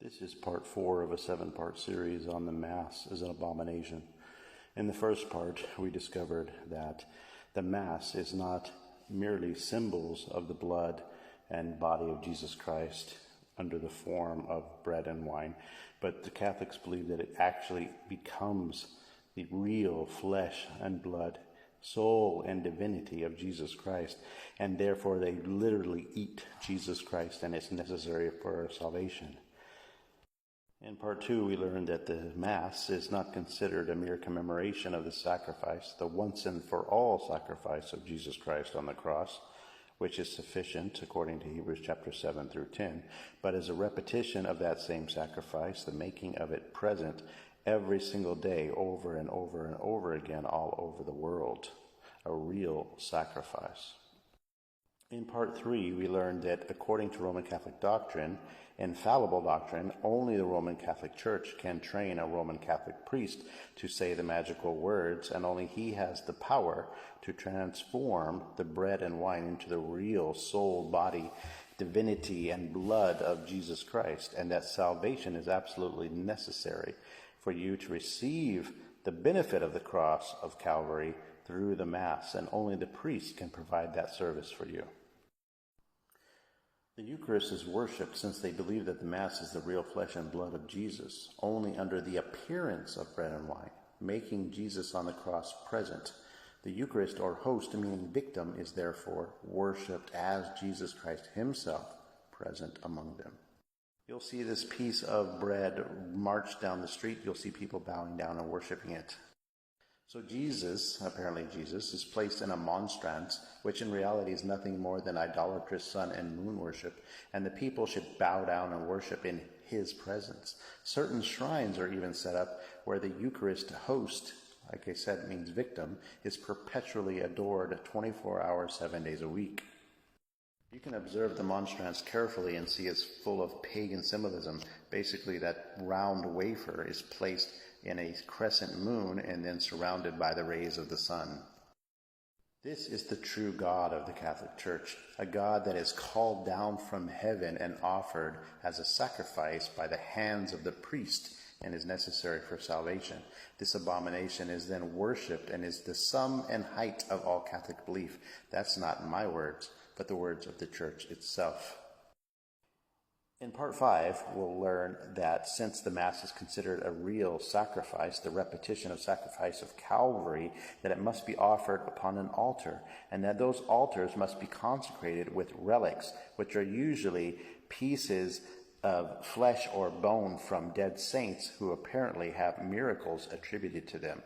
This is part 4 of a 7-part series on the Mass as an abomination. In the first part, we discovered that the Mass is not merely symbols of the blood and body of Jesus Christ under the form of bread and wine, but the Catholics believe that it actually becomes the real flesh and blood, soul and divinity of Jesus Christ, and therefore they literally eat Jesus Christ, and it's necessary for our salvation. In part 2, we learned that the Mass is not considered a mere commemoration of the sacrifice, the once and for all sacrifice of Jesus Christ on the cross, which is sufficient according to Hebrews chapter 7 through 10, but is a repetition of that same sacrifice, the making of it present every single day over and over and over again all over the world, a real sacrifice. In part 3, we learned that according to Roman Catholic doctrine, infallible doctrine, only the Roman Catholic Church can train a Roman Catholic priest to say the magical words, and only he has the power to transform the bread and wine into the real soul, body, divinity, and blood of Jesus Christ, and that salvation is absolutely necessary for you to receive the benefit of the cross of Calvary through the Mass, and only the priest can provide that service for you. The Eucharist is worshipped since they believe that the Mass is the real flesh and blood of Jesus, only under the appearance of bread and wine, making Jesus on the cross present. The Eucharist, or host, meaning victim, is therefore worshipped as Jesus Christ himself present among them. You'll see this piece of bread march down the street. You'll see people bowing down and worshiping it. So apparently Jesus, is placed in a monstrance, which in reality is nothing more than idolatrous sun and moon worship, and the people should bow down and worship in his presence. Certain shrines are even set up where the Eucharist host, like I said, means victim, is perpetually adored 24 hours, 7 days a week. You can observe the monstrance carefully and see it's full of pagan symbolism. Basically, that round wafer is placed in a crescent moon and then surrounded by the rays of the sun. This is the true God of the Catholic Church, a God that is called down from heaven and offered as a sacrifice by the hands of the priest and is necessary for salvation. This abomination is then worshipped and is the sum and height of all Catholic belief. That's not my words, but the words of the Church itself. In part 5, we'll learn that since the Mass is considered a real sacrifice, the repetition of sacrifice of Calvary, that it must be offered upon an altar, and that those altars must be consecrated with relics, which are usually pieces of flesh or bone from dead saints who apparently have miracles attributed to them.